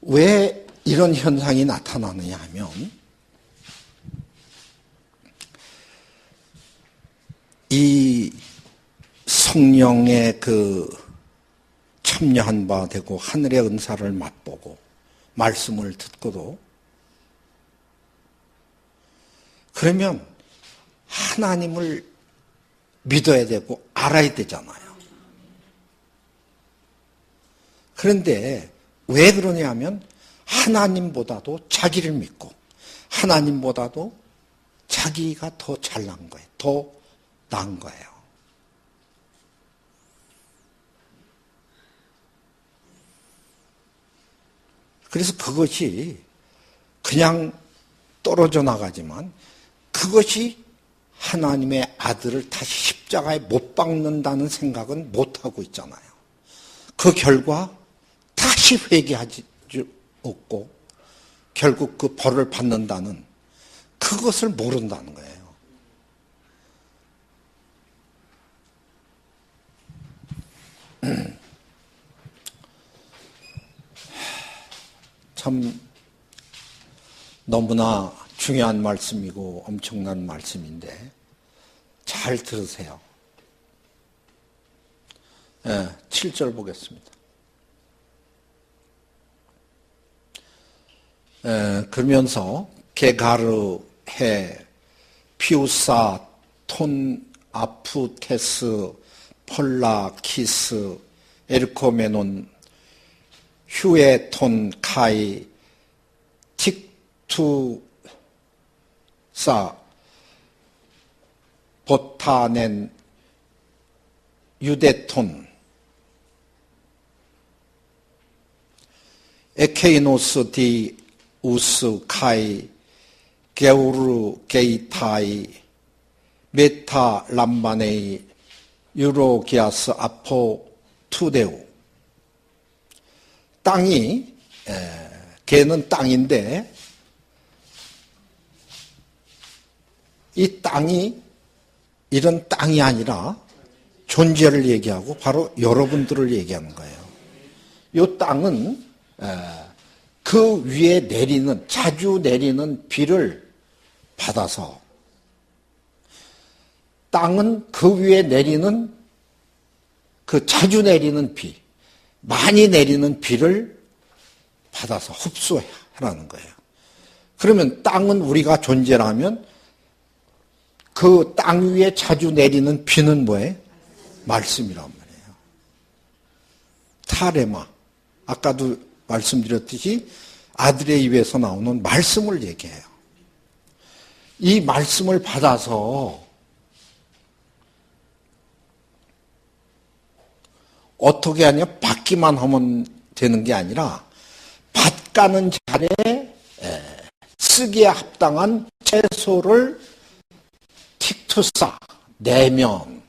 왜 이런 현상이 나타나느냐 하면 이 성령의 참여한 바 되고 하늘의 은사를 맛보고 말씀을 듣고도 그러면 하나님을 믿어야 되고 알아야 되잖아요. 그런데 왜 그러냐 하면 하나님보다도 자기를 믿고 하나님보다도 자기가 더 잘난 거예요. 더 나은 거예요. 그래서 그것이 그냥 떨어져 나가지만 그것이 하나님의 아들을 다시 십자가에 못 박는다는 생각은 못하고 있잖아요. 그 결과 다시 회개하지 없고 결국 그 벌을 받는다는 그것을 모른다는 거예요. 참 너무나 중요한 말씀이고 엄청난 말씀인데 잘 들으세요. 7절 보겠습니다. 그러면서 게가르 해 피우사 톤 아푸테스 폴라키스 에르코메논 휴에톤 카이 틱투사 보타넨 유데톤 에케이노스 디 우스 카이 게우르 게이타이 메타 람바네이 유로기아스 아포 투데우. 땅이 걔는 땅인데 이 땅이 이런 땅이 아니라 존재를 얘기하고 바로 여러분들을 얘기하는 거예요. 이 땅은 그 위에 내리는 자주 내리는 비를 받아서 땅은 그 위에 내리는 그 자주 내리는 비, 많이 내리는 비를 받아서 흡수하라는 거예요. 그러면 땅은 우리가 존재라면 그 땅 위에 자주 내리는 비는 뭐예요? 말씀이란 말이에요. 타레마. 아까도 말씀드렸듯이 아들의 입에서 나오는 말씀을 얘기해요. 이 말씀을 받아서 어떻게 하냐? 받기만 하면 되는 게 아니라 받가는 자리에 쓰기에 합당한 채소를 틱투사, 내면.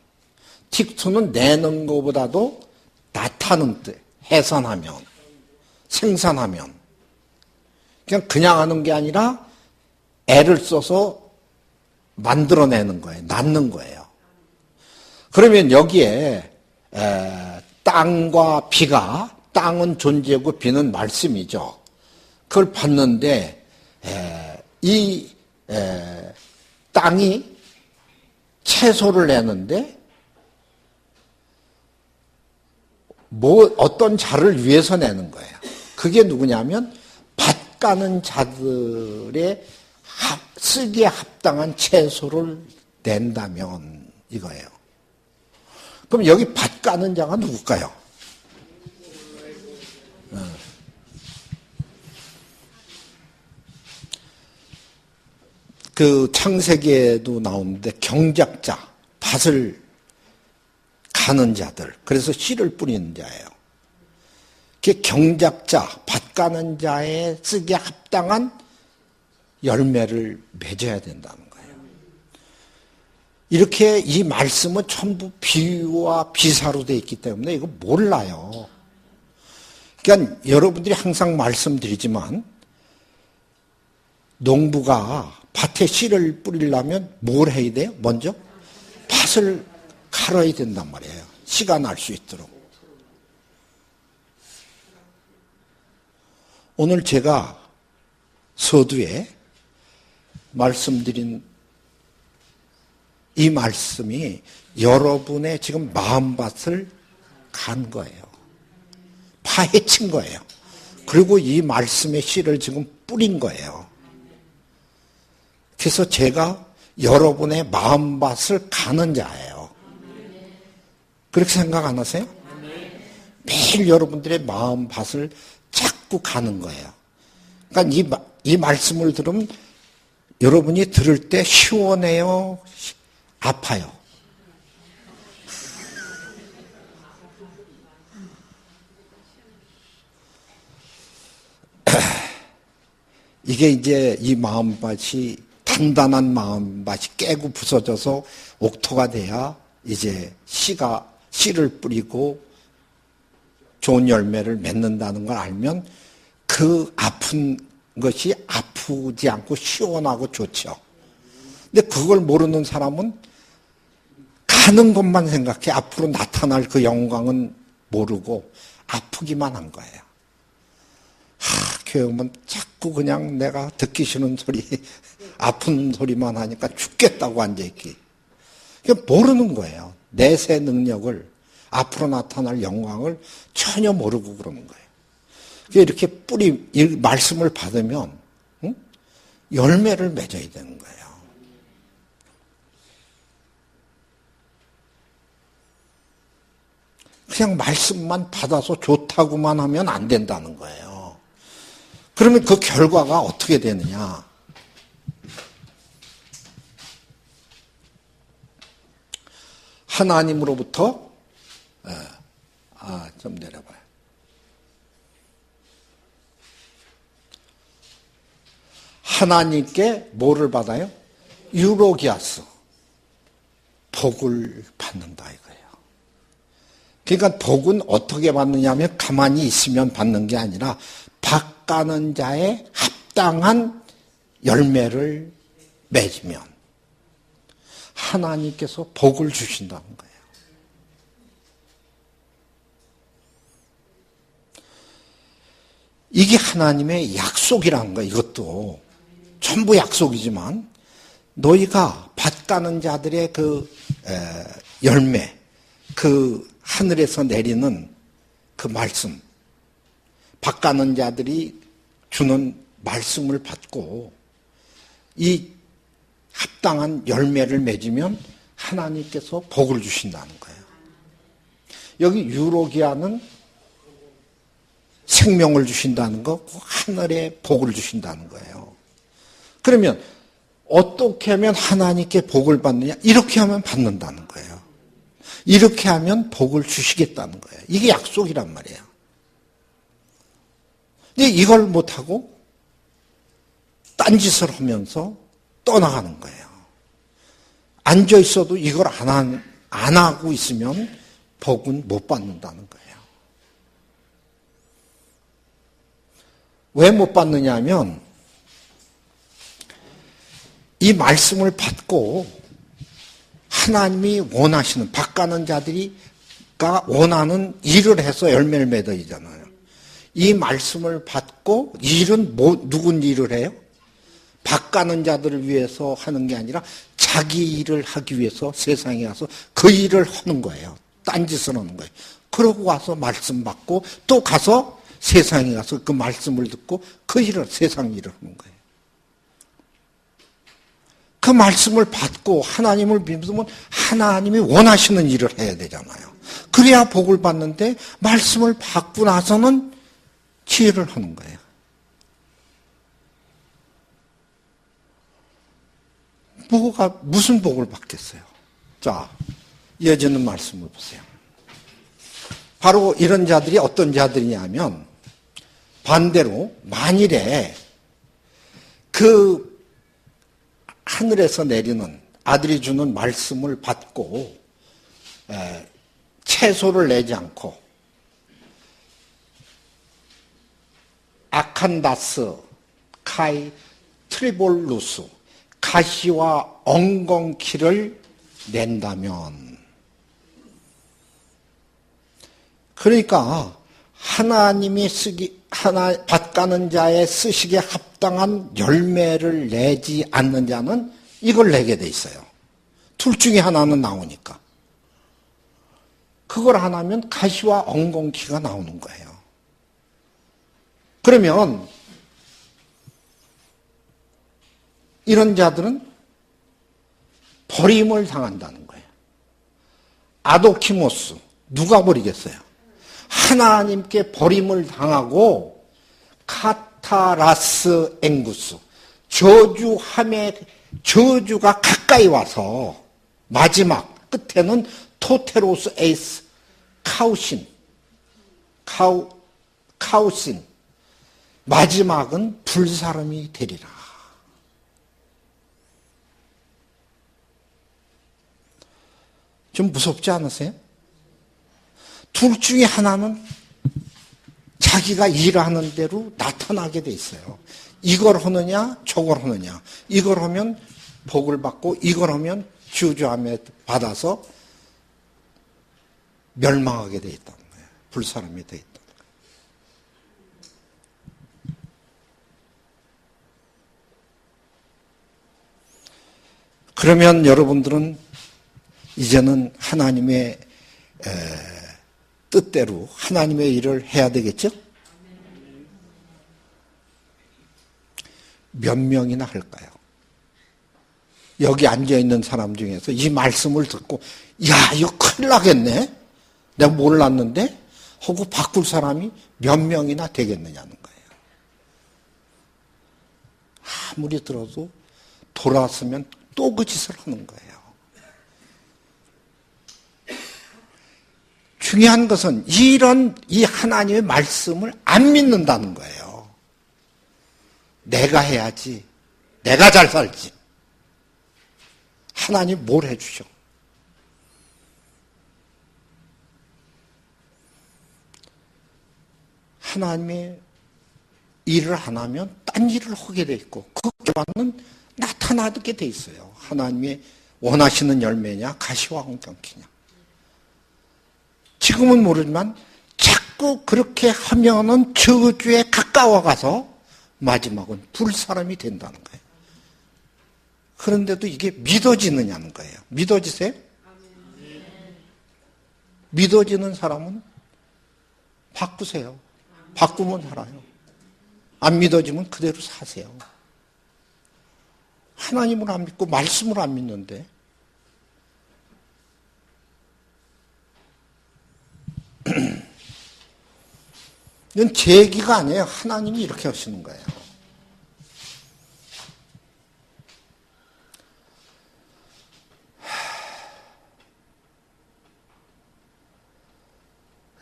틱투는 내는 것보다도 나타내는 뜻, 해산하면, 생산하면. 그냥 하는 게 아니라 애를 써서 만들어내는 거예요. 낳는 거예요. 그러면 여기에 땅과 비가, 땅은 존재고 비는 말씀이죠. 그걸 봤는데 이 땅이 채소를 내는데 어떤 자를 위해서 내는 거예요. 그게 누구냐면 밭가는 자들의 쓰기에 합당한 채소를 낸다면 이거예요. 그럼 여기 밭가는 자가 누굴까요? 그 창세기에도 나오는데 경작자, 밭을 가는 자들, 그래서 씨를 뿌리는 자예요. 그게 경작자, 밭 가는 자의 쓰기에 합당한 열매를 맺어야 된다는 거예요. 이렇게 이 말씀은 전부 비유와 비사로 되어 있기 때문에 이거 몰라요. 그러니까 여러분들이 항상 말씀드리지만 농부가 밭에 씨를 뿌리려면 뭘 해야 돼요? 먼저 밭을 갈아야 된단 말이에요. 씨가 날 수 있도록. 오늘 제가 서두에 말씀드린 이 말씀이 여러분의 지금 마음밭을 간 거예요. 파헤친 거예요. 그리고 이 말씀의 씨를 지금 뿌린 거예요. 그래서 제가 여러분의 마음밭을 가는 자예요. 그렇게 생각 안 하세요? 매일 여러분들의 마음밭을 자꾸 가는 거예요. 그러니까 이 말씀을 들으면 여러분이 들을 때 시원해요? 아파요? 이게 이제 이 마음밭이 단단한 마음밭이 깨고 부서져서 옥토가 돼야 이제 씨를 뿌리고 좋은 열매를 맺는다는 걸 알면 그 아픈 것이 아프지 않고 시원하고 좋죠. 근데 그걸 모르는 사람은 가는 것만 생각해. 앞으로 나타날 그 영광은 모르고 아프기만 한 거예요. 교회 오면 자꾸 그냥 내가 듣기 싫은 소리, 아픈 소리만 하니까 죽겠다고 앉아있기. 모르는 거예요. 내세 능력을, 앞으로 나타날 영광을 전혀 모르고 그러는 거예요. 이렇게 이 말씀을 받으면, 열매를 맺어야 되는 거예요. 그냥 말씀만 받아서 좋다고만 하면 안 된다는 거예요. 그러면 그 결과가 어떻게 되느냐? 하나님으로부터 좀 내려봐요. 하나님께 뭐를 받아요? 유로기아스, 복을 받는다 이거예요. 그러니까 복은 어떻게 받느냐면 가만히 있으면 받는 게 아니라 밭가는 자의 합당한 열매를 맺으면 하나님께서 복을 주신다는 거예요. 이게 하나님의 약속이라는 거예요. 이것도 전부 약속이지만 너희가 밭가는 자들의 그 열매, 그 하늘에서 내리는 그 말씀, 밭가는 자들이 주는 말씀을 받고 이 합당한 열매를 맺으면 하나님께서 복을 주신다는 거예요. 여기 유로기아는 생명을 주신다는 거, 하늘에 복을 주신다는 거예요. 그러면 어떻게 하면 하나님께 복을 받느냐? 이렇게 하면 받는다는 거예요. 이렇게 하면 복을 주시겠다는 거예요. 이게 약속이란 말이에요. 근데 이걸 못하고 딴짓을 하면서 떠나가는 거예요. 앉아있어도 이걸 안 하고 있으면 복은 못 받는다는 거예요. 왜 못 받느냐 하면 이 말씀을 받고 하나님이 원하시는 밭가는 자들이가 원하는 일을 해서 열매를 맺어야잖아요. 이 말씀을 받고 일은 누군 일을 해요? 밭가는 자들을 위해서 하는 게 아니라 자기 일을 하기 위해서 세상에 가서 그 일을 하는 거예요. 딴짓을 하는 거예요. 그러고 와서 말씀 받고 또 가서 세상에 가서 그 말씀을 듣고 그 일을 세상 일을 하는 거예요. 그 말씀을 받고 하나님을 믿으면 하나님이 원하시는 일을 해야 되잖아요. 그래야 복을 받는데 말씀을 받고 나서는 지혜를 하는 거예요. 무슨 복을 받겠어요? 자, 이어지는 말씀을 보세요. 바로 이런 자들이 어떤 자들이냐면 반대로 만일에 그 하늘에서 내리는 아들이 주는 말씀을 받고 채소를 내지 않고 아칸다스, 카이, 트리볼루스, 가시와 엉겅퀴를 낸다면 그러니까 하나님이 밭가는 자의 쓰시기에 합당한 열매를 내지 않는 자는 이걸 내게 돼 있어요. 둘 중에 하나는 나오니까. 그걸 안 하면 가시와 엉겅퀴가 나오는 거예요. 그러면 이런 자들은 버림을 당한다는 거예요. 아도키모스, 누가 버리겠어요? 하나님께 버림을 당하고 카타라스 앵구스, 저주가 가까이 와서 마지막 끝에는 토테로스 에이스 카우신 마지막은 불사름이 되리라. 좀 무섭지 않으세요? 둘 중에 하나는 자기가 일하는 대로 나타나게 돼 있어요. 이걸 하느냐 저걸 하느냐. 이걸 하면 복을 받고 이걸 하면 저주함에 받아서 멸망하게 돼 있다는 거예요. 불사름이 돼 있다는 거예요. 그러면 여러분들은 이제는 하나님의 뜻대로 하나님의 일을 해야 되겠죠? 몇 명이나 할까요? 여기 앉아있는 사람 중에서 이 말씀을 듣고 야 이거 큰일 나겠네? 내가 몰랐는데 하고 바꿀 사람이 몇 명이나 되겠느냐는 거예요. 아무리 들어도 돌아서면 또 그 짓을 하는 거예요. 중요한 것은 이 하나님의 말씀을 안 믿는다는 거예요. 내가 해야지. 내가 잘 살지. 하나님 뭘 해주셔? 하나님의 일을 안 하면 딴 일을 하게 돼 있고 그 결과는 나타나게 돼 있어요. 하나님의 원하시는 열매냐 가시와 홍경키냐. 지금은 모르지만 자꾸 그렇게 하면은 저주에 가까워가서 마지막은 불사람이 된다는 거예요. 그런데도 이게 믿어지느냐는 거예요. 믿어지세요? 믿어지는 사람은 바꾸세요. 바꾸면 살아요. 안 믿어지면 그대로 사세요. 하나님을 안 믿고 말씀을 안 믿는데 이건 제 얘기가 아니에요. 하나님이 이렇게 하시는 거예요.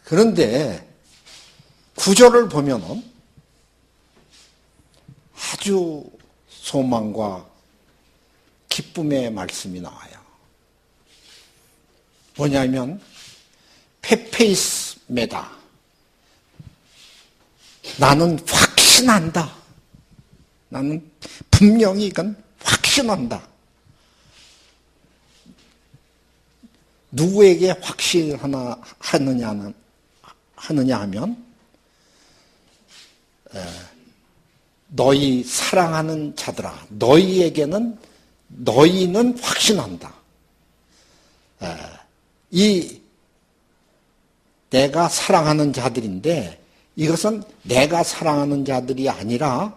그런데 구절을 보면은 아주 소망과 기쁨의 말씀이 나와요. 뭐냐면 페페이스메다. 나는 확신한다. 나는 분명히 이건 확신한다. 누구에게 확신하느냐 하면 너희 사랑하는 자들아 너희는 확신한다. 이 내가 사랑하는 자들인데 이것은 내가 사랑하는 자들이 아니라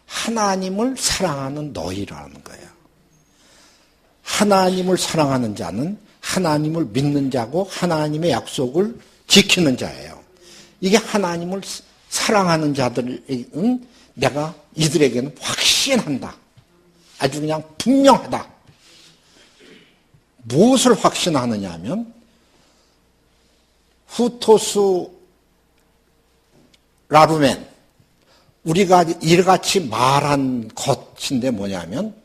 하나님을 사랑하는 너희라는 거예요. 하나님을 사랑하는 자는 하나님을 믿는 자고 하나님의 약속을 지키는 자예요. 이게 하나님을 사랑하는 자들은 내가 이들에게는 확신한다. 아주 그냥 분명하다. 무엇을 확신하느냐 하면 후토스 라루멘 우리가 이같이 말한 것인데 뭐냐면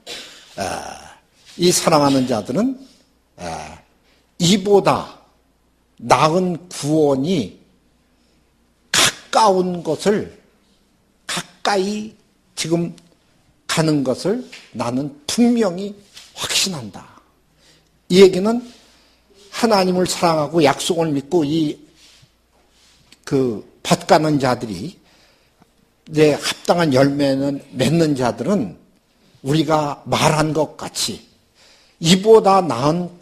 이 사랑하는 자들은 이보다 나은 구원이 가까운 것을 가까이 지금 가는 것을 나는 분명히 확신한다. 이 얘기는 하나님을 사랑하고 약속을 믿고 밭가는 자들이 내 합당한 열매는 맺는 자들은 우리가 말한 것 같이 이보다 나은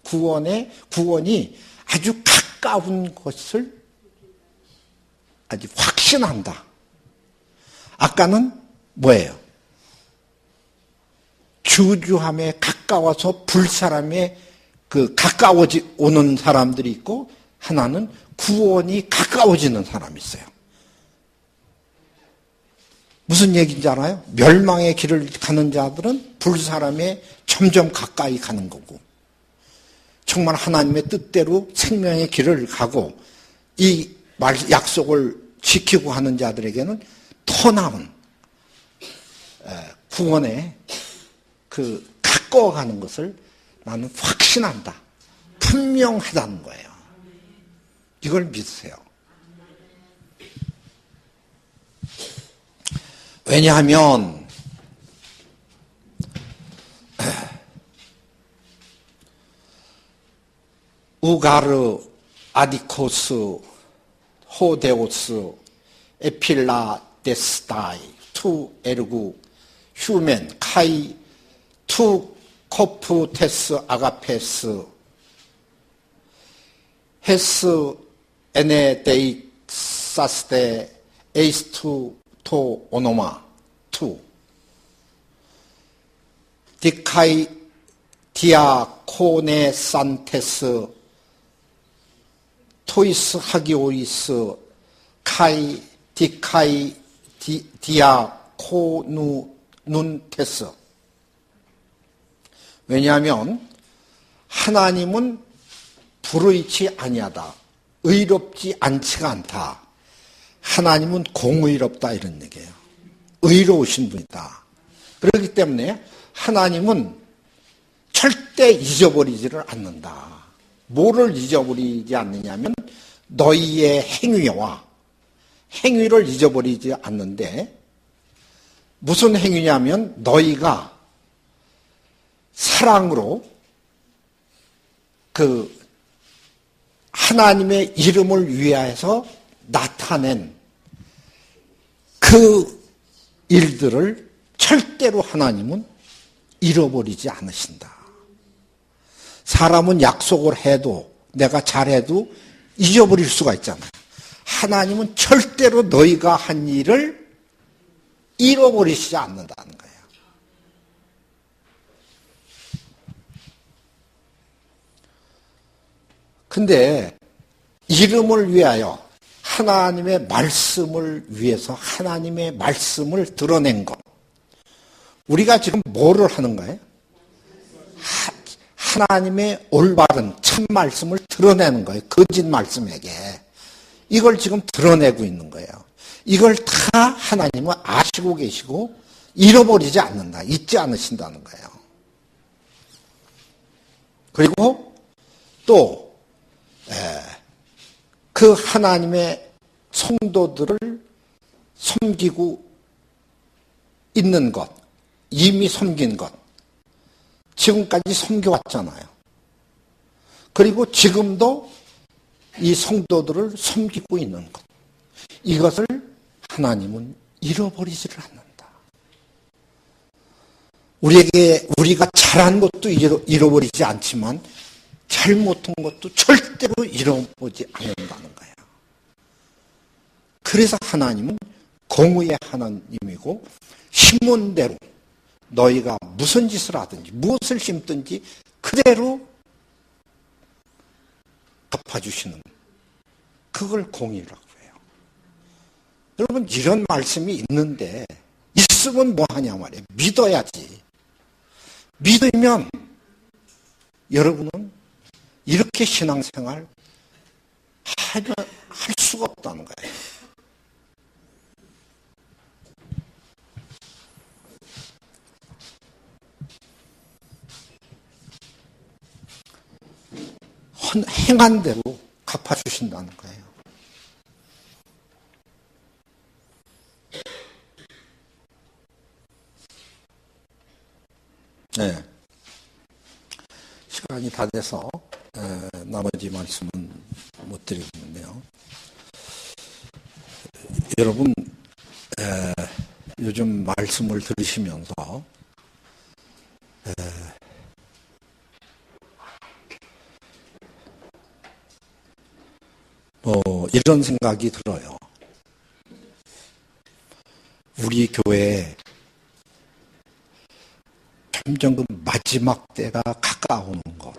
구원이 아주 가까운 것을 아주 확신한다. 아까는 뭐예요? 주주함에 가까워서 불사람에 가까워지 오는 사람들이 있고 하나는 구원이 가까워지는 사람이 있어요. 무슨 얘기인지 알아요? 멸망의 길을 가는 자들은 불사람에 점점 가까이 가는 거고 정말 하나님의 뜻대로 생명의 길을 가고 이 약속을 지키고 하는 자들에게는 더 나은 구원에 가까워가는 것을 나는 확신한다. 분명하다는 거예요. 이걸 믿으세요. 왜냐하면 우가르, 아디코스, 호데오스, 에필라데스다이, 투 에르구, 휴멘, 카이, 투 코프테스 아가페스, 헤스 에네데익사스데 에이스투 토 오노마 투 디카이 디아코네산테스 토이스 하기오이스 카이 디카이 디아코누 눈테스. 왜냐하면 하나님은 불의치 아니하다. 의롭지 않지가 않다. 하나님은 공의롭다 이런 얘기예요. 의로우신 분이다. 그렇기 때문에 하나님은 절대 잊어버리지를 않는다. 뭐를 잊어버리지 않느냐면 너희의 행위와 행위를 잊어버리지 않는데 무슨 행위냐면 너희가 사랑으로 그 하나님의 이름을 위하여서 나타낸 그 일들을 절대로 하나님은 잃어버리지 않으신다. 사람은 약속을 해도 내가 잘해도 잊어버릴 수가 있잖아요. 하나님은 절대로 너희가 한 일을 잃어버리시지 않는다는 거예요. 근데 이름을 위하여 하나님의 말씀을 위해서 하나님의 말씀을 드러낸 것. 우리가 지금 뭐를 하는 거예요? 하나님의 올바른 참 말씀을 드러내는 거예요. 거짓 말씀에게. 이걸 지금 드러내고 있는 거예요. 이걸 다 하나님은 아시고 계시고 잃어버리지 않는다. 잊지 않으신다는 거예요. 그리고 또 그 하나님의 성도들을 섬기고 있는 것, 이미 섬긴 것, 지금까지 섬겨왔잖아요. 그리고 지금도 이 성도들을 섬기고 있는 것, 이것을 하나님은 잃어버리지를 않는다. 우리가 잘한 것도 잃어버리지 않지만 잘못한 것도 절대로 잃어보지 않는다는 거예요. 그래서 하나님은 공의의 하나님이고 심은 대로 너희가 무슨 짓을 하든지 무엇을 심든지 그대로 갚아주시는 그걸 공의라고 해요. 여러분 이런 말씀이 있는데 있으면 뭐하냐 말이에요. 믿어야지. 믿으면 여러분은 이렇게 신앙생활 할 수가 없다는 거예요. 행한 대로 갚아주신다는 거예요. 네. 시간이 다 돼서 나머지 말씀은 못 드리겠는데요. 여러분 요즘 말씀을 들으시면서 이런 생각이 들어요. 우리 교회에 점점 그 마지막 때가 가까우는 것,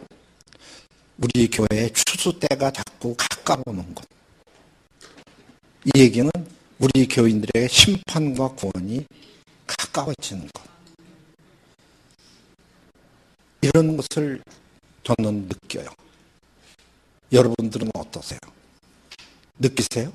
우리 교회의 추수 때가 자꾸 가까우는 것, 이 얘기는 우리 교인들의 심판과 구원이 가까워지는 것, 이런 것을 저는 느껴요. 여러분들은 어떠세요? 느끼세요?